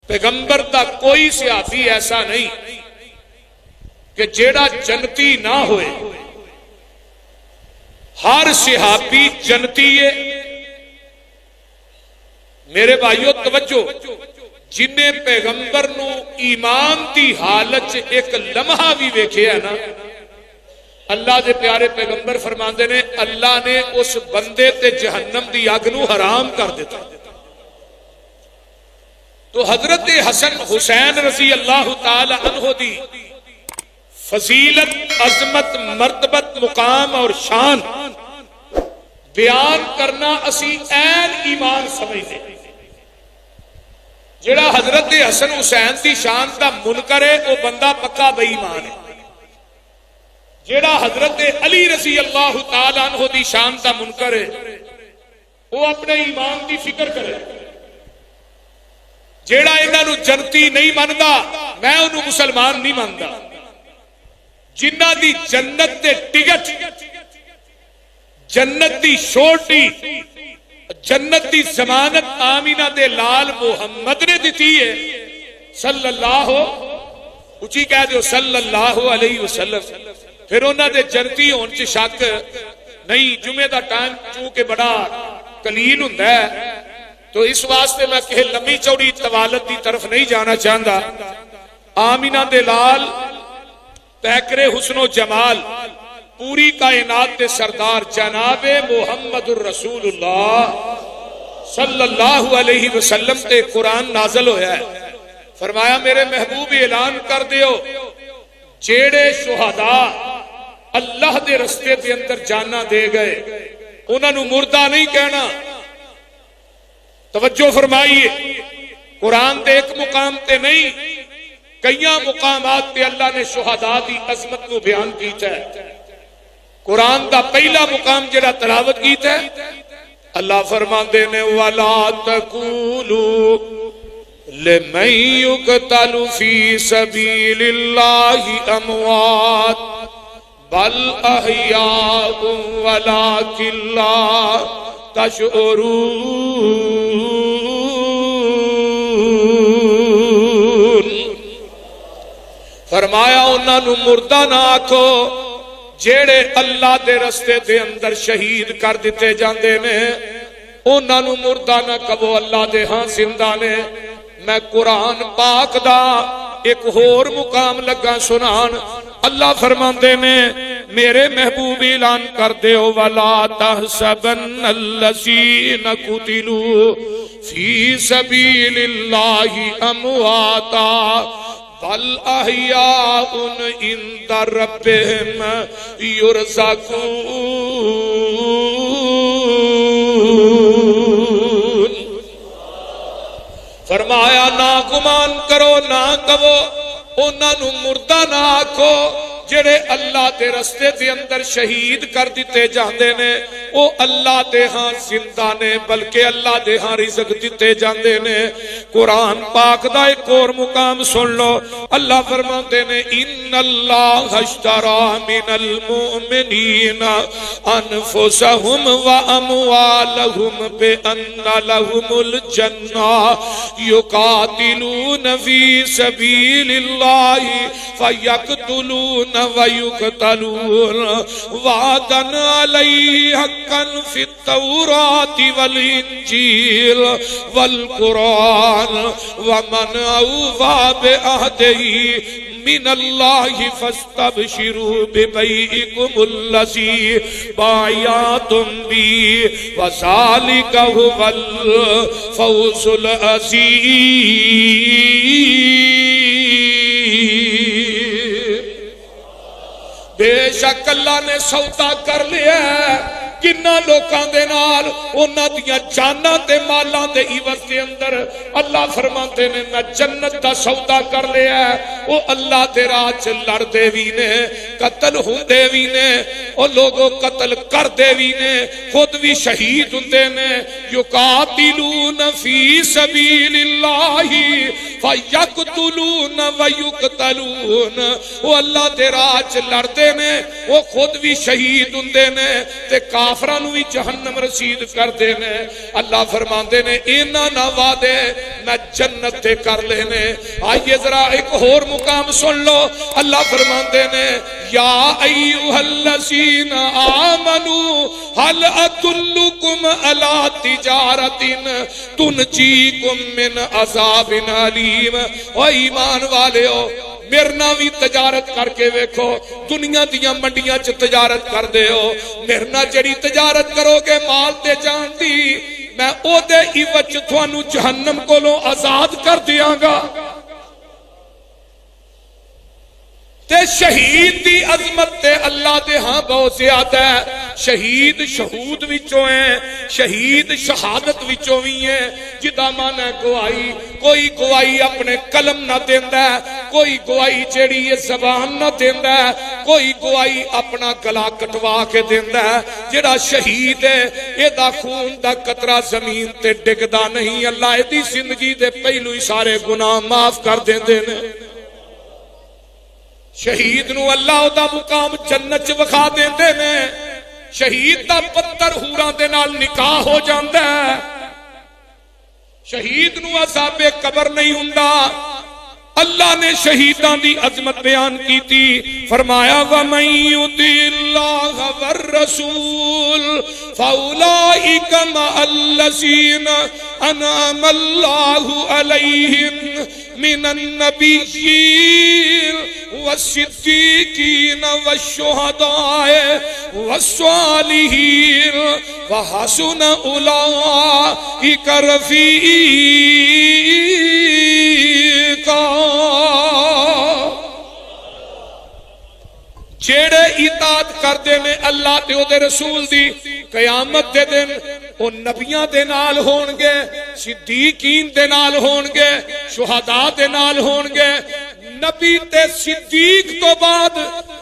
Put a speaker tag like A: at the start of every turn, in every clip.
A: پیغمبر دا کوئی صحابی ایسا نہیں کہ جیڑا جنتی نہ ہوئے، ہر صحابی جنتی ہے۔ میرے بھائیو توجہ، جنہیں پیغمبر نو ایمان دی حالت ایک لمحہ بھی ویکھیا نا، اللہ دے پیارے پیغمبر فرماندے نے اللہ نے اس بندے تے جہنم دی اگ نو حرام کر دیتا۔ تو حضرت حسن حسین رضی اللہ تعالی عنہ دی فضیلت، عظمت، مرتبت، مقام اور شان بیان کرنا اسی این ایمان سمجھتے ہیں۔ جڑا حضرت حسن حسین دی شان دا منکر ہے وہ بندہ پکا بے ایمان ہے۔ جڑا حضرت علی رضی اللہ تعالی عنہ دی شان دا منکر ہے وہ اپنے ایمان دی فکر کرے۔ جیڑا انہاں نو جنتی نہیں مندا میں انہوں مسلمان نہیں مندا۔ جنہ دی جنت دے ٹکٹ، جنت دی شورٹی، جنت دی ضمانت آمینہ دے لال محمد نے دیتی ہے صلی اللہ، اچھی کہہ دیو صلی اللہ علیہ وسلم، پھر انہاں دے جنتی ہون چ شک نہیں۔ جمعے دا ٹائم چونکہ بڑا قلیل ہوندا ہے تو اس واسطے میں کہ لمبی چوڑی طوالت دی طرف نہیں جانا چاہتا۔ آمینہ دے لال پیکر حسن و جمال، پوری کائنات دے سردار جناب محمد الرسول اللہ صلی اللہ علیہ وسلم تے قرآن نازل ہویا ہے۔ فرمایا میرے محبوب اعلان کر دیو جیڑے شہداء اللہ دے رستے دے اندر جانا دے گئے انہاں نو مردہ نہیں کہنا۔ توجہ فرمائیے، قرآن دے ایک مقام تے نہیں کئیاں مقامات تے اللہ نے شہداء دی عظمت کو بیان کیتا ہے۔ قرآن دا پہلا مقام جڑا تلاوت کیتا ہے اللہ فرماندے نے وَلَا تَقُولُوا لِمَن يُقْتَلُ فِي سَبِيلِ اللَّهِ أَمْوَاتٌ بَلْ أَحْيَاءٌ وَلَكِن لَّا تَشْعُرُونَ۔ فرمایا انہاں نو مردہ نہ آکھو جیڑے اللہ دے رستے دے اندر شہید کر دیتے جاندے نے، انہاں نو مردہ نہ کہو، اللہ دے ہاں زندہ نے۔ میں قرآن پاک دا ایک ہور مقام لگا سنان، اللہ فرماندے نے میرے محبوب اعلان کر دیو وَلَا تَحْسَبَنَّ الَّذِينَ قُتِلُوا فِي سَبِيلِ اللَّهِ أَمْوَاتًا بل احیاء عند ربهم یرزقون۔ فرمایا نا گمان کرو، نہ کہو، انہاں نو مردہ نہ آکھو جڑے اللہ دے رستے دے اندر شہید کر دیتے جاندے نے او اللہ دے ہاں زندہ نے، بلکہ اللہ دے ہاں رزق دیتے جاندے نے۔ قرآن پاک دا ایک اور مقام سن لو، اللہ فرماتے نے ان اللہ اشترى من المؤمنین انفسهم واموالهم بان لهم الجنہ یقاتلون فی سبیل اللہ فیقتلون ویقتلون وعدا علیہ حقا فی التوراۃ والانجیل والقرآن ومن اوفی بعہدہ من اللہ فاستبشروا ببیعکم الذی بایعتم بہ وذالک ھو الفوز العظیم۔ بے شک اللہ نے سودا کر لیا ہے کنہ لوکاں دے نال، انہاں دیاں جاناں تے مالاں دے عوض دے اندر اللہ فرماتے نے میں جنت دا سودا کر لیا ہے۔ او اللہ دے راہ چ لڑدے وی نے، قتل ہوندے وی نے، او لوگوں قتل کردے وی نے، خود بھی شہید ہوندے نے۔ یقاتلون فی سبیل اللہ فیقتلون ویقتلون، او اللہ دے راہ چ لڑدے نے، وہ خود بھی شہید ہوندے نے تے کافراں نو بھی جہنم رسید کر دے نے۔ اللہ فرماندے نے انہاں نہ وعدے میں جنت تے کر لینے. آئیے ذرا ایک اور مقام سن لو. اللہ فرماندے نے یا ایھا الذین آمنوا هل ادلکم علی تجارۃ تنجیکم من عذاب علیم. او ایمان والےو میرے نال بھی تجارت کر کے ویکھو. دنیا دیاں منڈیاں چ تجارت کر دے ہو, میرے نال جڑی تجارت کرو گے مال تے جان دی, میں او دے عوض تھانوں جہنم کولوں آزاد کر دیاں گا. تے شہید دی عظمت تے اللہ دے ہاں بہت زیادہ ہے. شہید شہود وچوں ہیں, شہید شہادت وچوں بھی ہیں. جدا مانا ہے گواہی, کوئی گواہی اپنے قلم نہ دیندا ہے, کوئی گواہی جیڑی یہ زبان نہ دیندا ہے, کوئی گواہی اپنا گلا کٹوا کے دیندا ہے. جڑا شہید ہے اے دا خون دا قطرہ زمین تے ڈگدا نہیں. اللہ دی زندگی دے پہلو ہی سارے گناہ معاف کر دیندے نے. شہید نو اللہ دا مقام جنت وکھا دیندے نے. شہید دا پتر حوراں دے نال نکاح ہو جاندا ہے. شہید نو عذاب قبر نہیں ہوندا. اللہ نے شہیدان دی عظمت بیان کی تھی, فرمایا وَمَن يُطِعِ اللَّهَ وَالرَّسُولَ فَأُولَٰئِكَ مَعَ الَّذِينَ أَنْعَمَ اللَّهُ عَلَيْهِم مِّنَ النَّبِيِّينَ وَالصِّدِّيقِينَ وَالشُّهَدَاءِ وَالصَّالِحِينَ وَحَسُنَ أُولَٰئِكَ رَفِيقًا. جیڑے اطاعت کردے نے اللہ تے او دے رسول دی, قیامت دے دن او نبیاں دے نال ہون گے, صدیقین دے نال ہون گے, شہداء دے نال ہون گے. نبی تے صدیق تو بعد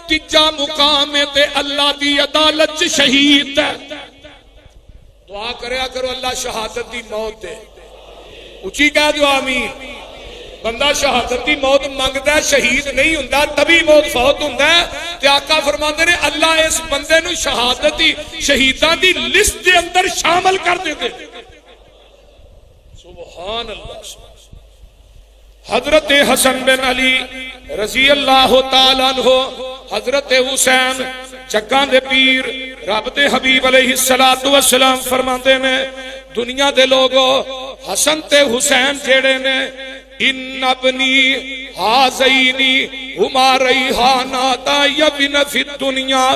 A: تیجا مقام تے اللہ دی عدالت چ شہید ہے. دعا کریا کرو اللہ شہادت دی موت دے. اچھی کہہ دیو آمین. بندہ شہادت دی موت منگدا ہے, شہید نہیں ہوندا, تبھی موت فوت ہوندا ہے. تے آقا فرماندے نے اللہ اس بندے نو شہادت دی شہیداں دی لسٹ دے اندر شامل کر دیندے. سبحان اللہ. حضرت حسن بن علی رضی اللہ تعالی عنہ, حضرت حسین جگاں دے پیر, رب دے حبیب علیہ السلام فرماندے نے دنیا دے لوگو حسن تے حسین جیڑے نے ان ابنی ہازینی ہما ریحانات یبن فی الدنیا.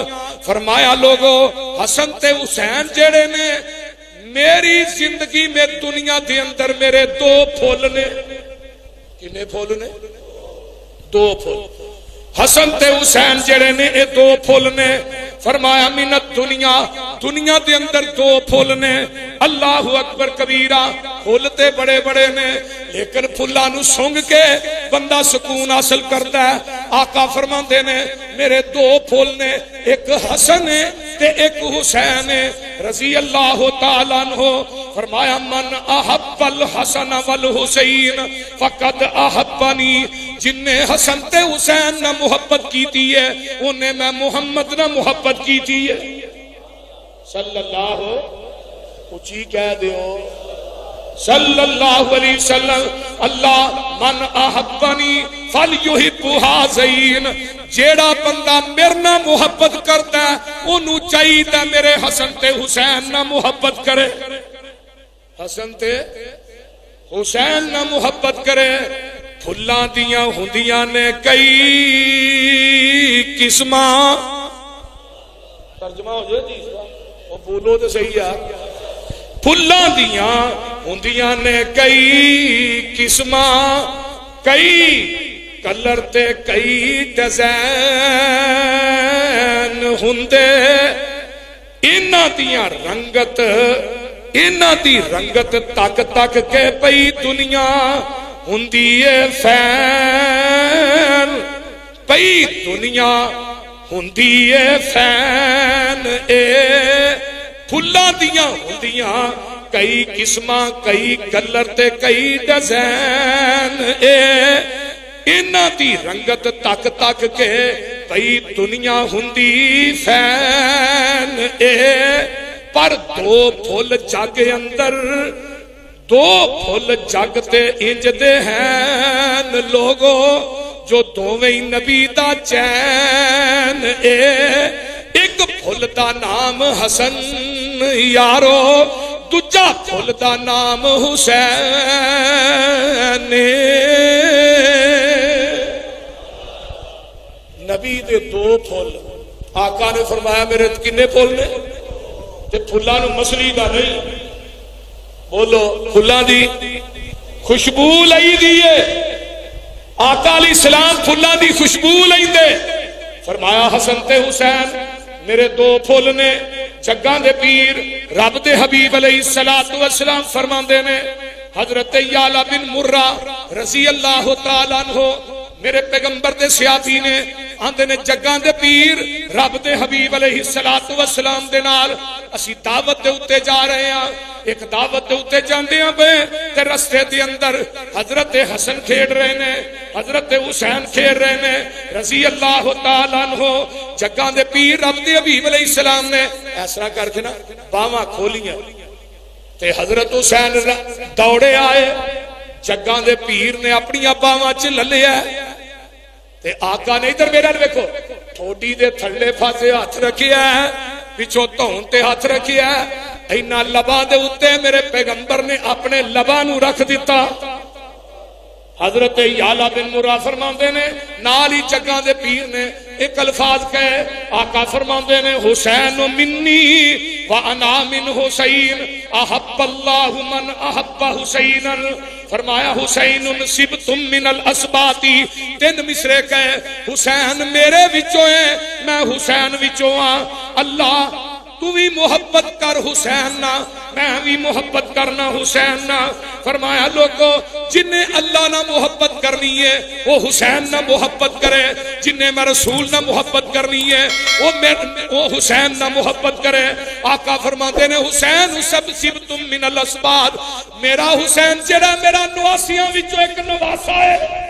A: فرمایا لوگو حسن تے حسین جیڑے نے میری زندگی میں دنیا دے اندر میرے دو پھول نے. کنے پھول نے؟ دو پھول. حسن تے حسین جڑے نے اے دو پھول نے. فرمایا منت دنیا, دنیا دے اندر دو پھول نے. اللہ اکبر کبیرہ, پھول تے بڑے بڑے نے لیکن پھلاں نو سونگ کے بندہ سکون حاصل کرتا ہے. آقا فرماندے نے میرے دو پھول نے, ایک حسن ہے تے ایک حسین ہے رضی اللہ تعالی عنہ. فرمایا من احب الحسن والحسین فقد احبنی. جن نے حسن تے حسین نہ محبت کیتی ہے انہیں میں محمد نہ محبت کیتی ہے. صلی اللہ اچھی کہہ دیو صلی اللہ علیہ وسلم. اللہ من احبنی فلیحب ہذین. جیڑا بندہ میرے نہ محبت کرتا ہے انہوں چاہیے میرے حسن تے حسین نہ محبت کرے. حسن تے حسین نہ محبت کرے. پھلاں دیاں ہوندیاں نے کئی قسماں. ترجمہ ہو جائے جی, وہ بولو تو صحیح ہے. پھلاں دیاں ہوندیاں نے کئی قسماں, کئی کلر تے کئی ڈیزائن ہوندے. انہاں دیاں رنگت, انہاں دی رنگت تک تک کے پئی دنیا ہوندی اے فین. پئی دنیا ہوندی اے فین. اے پھلاں دیاں ہوندیاں کئی قسماں, کئی کلر تے کئی ڈیزائن. اے انہاں دی رنگت تک تک کے پئی دنیا ہوندی فین. اے پر دو پھول جگ اندر دو پھل جگ تے انج دے ہیں لوگو جو دوویں نبی دا چین اے ایک پھل دا نام حسن یارو دوجا پھل دا نام حسین نبی دے دو پھل آقا نے فرمایا میرے کنے پھل نے تے پھلاں نو مسلی دا نہیں بولو پھلاں دی خوشبو لئی دیئے آقا علیہ السلام پھلاں دی خوشبو لئی دے فرمایا حسن تے حسین میرے دو پھول نے جگاں دے پیر رب دے حبیب علیہ السلام فرماندے نے حضرت یعلا بن مرہ رضی اللہ تعالیٰ عنہ میرے پیغمبر دے سیاتی نے آندے نے جگاں دے پیر رب دے حبیب علیہ السلام دے نال اسی دعوت دے اتے جا رہے ہیں ایک دعوت دے اتے جاندے ہیں بے تے رستے دے اندر حضرت حسن کھیڑ رہے نے حضرت حسین کھیڑ رہے نے رضی اللہ تعالیٰ عنہ جگاں دے پیر رب دے حبیب علیہ السلام نے ایسا کر کے نا باواں کھولیاں تے حضرت حسین دوڑے آئے جگاں دے پیر نے اپنی باواں چ للیا تے آقا نے ادھر میرا دیکھو ٹھوڈی دے تھلے پاسے ہاتھ رکھیا ہے پچھوں دھون تے ہاتھ رکھیا ہے اینا لباں دے اوتے میرے پیغمبر نے اپنے لباں نو رکھ دیتا حضرت یعلا بن مرہ فرماندے نے نال ہی جگاں دے پیر نے ایک الفاظ کہے آقا فرماندے نے حسین منی وانا من حسین احب اللہ من احب حسینا فرمایا حسین سبتم من الاسباطی تین مصرے کہے حسین میرے وچوں ہے میں حسین وچوں ہاں اللہ تو بھی محبت کر حسین نا میں بھی محبت کرنا حسین نا فرمایا لوگو جنہیں اللہ نہ محبت کرنی ہے وہ حسین نہ محبت کرے جنہیں میں رسول نہ محبت کرنی ہے وہ حسین نہ محبت کرے آقا فرماتے ہیں حسین سب سبتم من الاسباد میرا حسین جڑا میرا نواسیاں وچوں ایک نواسا ہے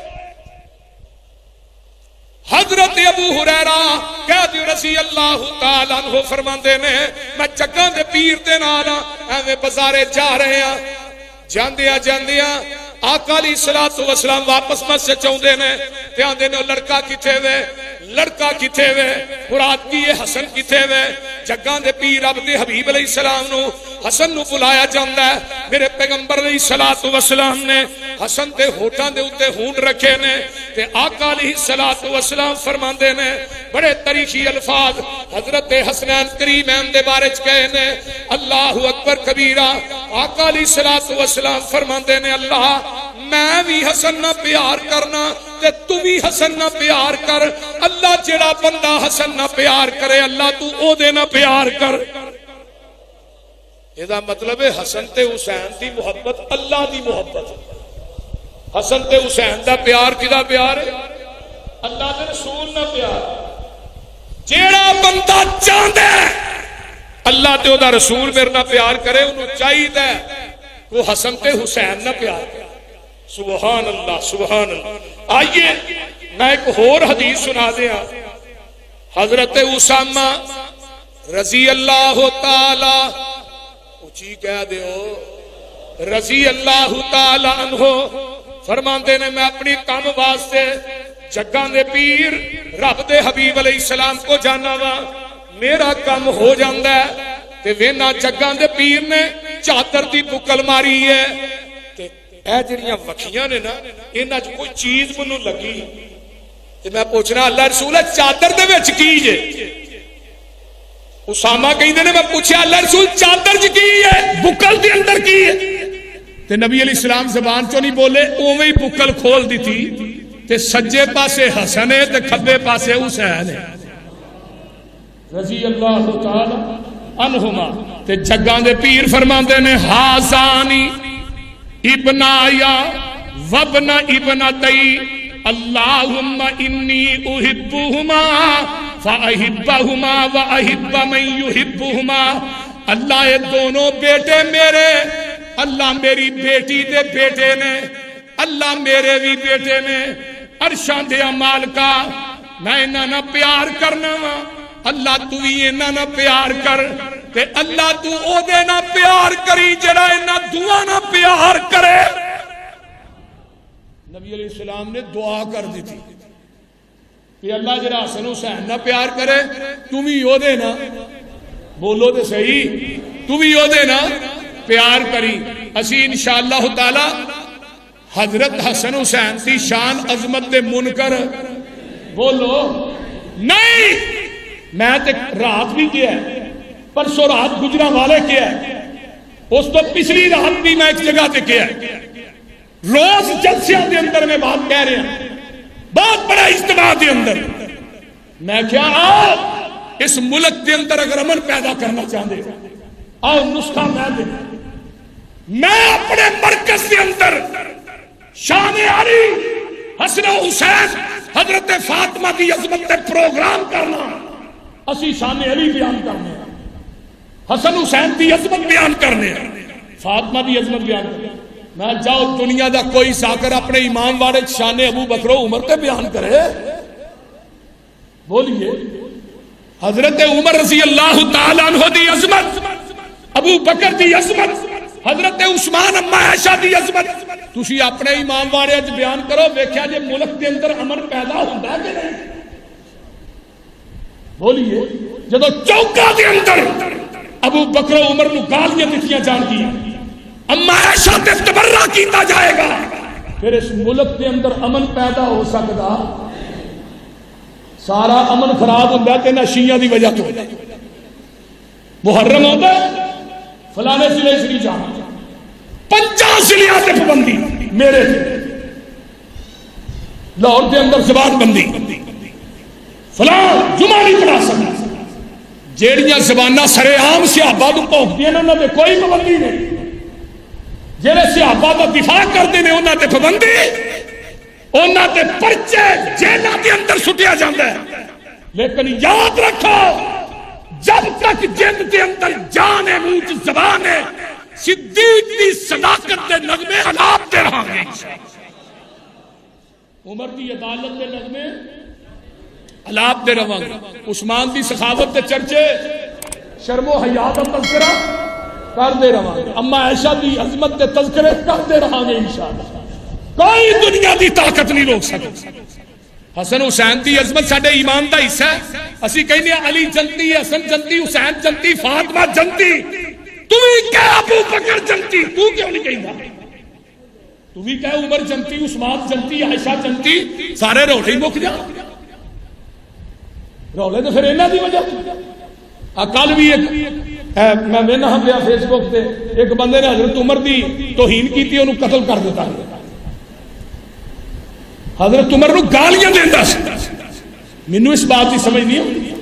A: حضرت ابو ہریرہ کہہ دیو رضی اللہ تعالیٰ عنہ فرماندے نے میں جگاں دے پیر دے نالا ایویں بازارے جا رہے ہیں جاندیاں آقا علیہ السلام واپس مسجد چاہندے نے تے آندے نے لڑکا کتے وے لڑکا کتے وے مراد کی حسن کتے وے جگاں دے پیر رب دے حبیب علیہ السلام نو حسن نو بلایا جاندا ہے میرے پیغمبر علیہ السلام نے حسن دے ہوٹاں دے اوتے ہونٹ رکھے نے تے آقا علیہ السلام فرماندے نے بڑے تاریخی الفاظ حضرت حسنین کریمین دے بارے چ کہے نے اللہ اکبر کبیرہ آقا علیہ السلام فرماندے نے اللہ میں بھی حسن نہ پیار کرنا تے تو بھی حسن نہ پیار کر اللہ جڑا بندہ حسن نہ پیار کرے اللہ تو او دے نہ پیار کر یہ مطلب ہے حسن تے حسین دی محبت اللہ دی محبت حسن تے حسین دا پیار کدا پیار ہے اللہ دے رسول نہ پیار جیڑا بندہ چاہندا ہے اللہ تے او دا رسول میرے نہ پیار کرے انہوں چاہیے وہ حسن تے حسین نہ پیار کرے سبحان اللہ آئیے میں ایک اور حدیث سنا دیا حضرت اسامہ رضی اللہ تعالی اچھی کہہ دیو رضی اللہ تعالی عنہ فرماندے نے میں اپنی کام واسطے جگاں دے پیر رب دے حبیب علیہ السلام کو جانا وا میرا کام ہو جاندا ہے تے وینا جگاں دے پیر نے چادر دی بکل ماری ہے اے جڑیاں وکھیاں نے نا انہاں وچ کوئی چیز مینوں لگی تے میں پوچھنا اللہ رسول چادر دے وچ کی جے اسامہ کہندے نے میں پوچھیا اللہ رسول چادر وچ کی ہے بکل دے اندر کی ہے تے نبی علیہ السلام زبان چوں نہیں بولے اوویں ہی بکل کھول دتی تے سجے پاسے حسن ہے تے کھبے پاسے حسین ہے رضی اللہ تعالی عنہما تے جگاں دے پیر فرماندے نے ہازانی ابنایا وابن ابنتی اللہم انی احبہما فاحبہما واحب من یحبہما اللہ یہ دونوں بیٹے میرے اللہ میری بیٹی دے بیٹے نے اللہ میرے بھی بیٹے نے عرشاں دے مالکا میں انہاں نہ پیار کرنا وا اللہ تو بھی انہاں نہ پیار کر تے اللہ تو او دے نہ پیار کری جڑا انہاں دعا نہ پیار کرے. نبی علیہ السلام نے دعا کر دی تھی کہ اللہ جڑا حسن حسین نہ پیار کرے تو بھی او دے نہ بولو تے صحیح تو بھی او دے نہ پیار کری. اسی انشاءاللہ تعالی حضرت حسن حسین کی شان عظمت دے منکر بولو نہیں. میں تے رات بھی کیا ہے پرسوں رات گجرا والے کیا ہے اس تو پچھلی رات بھی میں ایک جگہ تے کیا ہے. روز جلسیاں دے اندر میں بات کہہ رہے ہیں بہت بڑا اجتماع دے اندر میں کیا آؤ اس ملک دے اندر اگر امن پیدا کرنا چاہتے آؤ نسخہ میں دے. میں اپنے مرکز کے اندر شان علی حسن حسین حضرت فاطمہ کی عظمت تے پروگرام کرنا اسی شان علی بیان کرنے حسن حسین کی عظمت بیان کرنے فاطمہ کی عظمت بیان کرنے. میں جاؤ دنیا دا کوئی ساکر اپنے امام والے شان ابو بکر و عمر تے بیان کرے بولیے. حضرت عمر رضی اللہ تعالیٰ عنہ دی عظمت ابو بکر دی عظمت حضرت عثمان اما عائشہ دی عظمت تسی اپنے امام والے اج بیان کرو ویکھیا جے ملک دے اندر امن پیدا ہوندا کہ نہیں بولیے. جدو چوکا دے اندر ابو بکر و عمر نو گالیاں دتیاں جان گیا اما عائشہ تے تبرہ کیتا جائے گا پھر اس ملک دے اندر امن پیدا ہو سکدا. سارا امن خراب ہوتا ہے نہ شیعہ دی وجہ تو محرم ہوتا ہے فلانے ضلع سے نہیں جانا 50 ضلع سے پابندی میرے لاہور کے اندر زبان بندی فلاں جمعہ نہیں پڑھا سکتا. جیڑیاں زباناں سرے عام صحابہ تو پھونکدی ہیں انہاں تے کوئی پابندی نہیں. جڑے صحابہ دا دفاع کرتے ہیں انہاں تے پابندی انہاں تے پرچے جیلاں دے اندر سٹیا جاندا ہے. لیکن یاد رکھو جب تک جند دے اندر جان ہے منہ زبان ہے صدیق دی صداقت دے نغمے الاپ دے رہاں گے. عمر دی عدالت دے نغمے الاپ دے رہاں گے. عثمان دی سخاوت دے چرچے شرم و حیا دا تذکرہ کر دے رہاں گے. اما عائشہ دی عظمت دے تذکرے کر دے رہاں گے انشاءاللہ. کوئی دنیا دی طاقت نہیں روک سکتی. حسن حسین دی عظمت ساڈے ایمان دا حصہ ہے. اسی کہنے علی جنتی حسن جنتی حسین جنتی فاطمہ جنتی تو بھی کہہ ابو بکر جنتی تو کیوں نہیں کہندا تو بھی کہہ عمر جنتی عثمان جنتی عائشہ جنتی سارے رولے ہی مک جا رولے تو پھر انہاں دی وجہ کل بھی ایک میں وینا پیا فیس بک تے ایک بندے نے حضرت عمر دی توہین کیتی انہوں قتل کر دیتا. حضرت عمر نو گالیاں دیندا سی. مینوں اس بات کی سمجھ نہیں آتی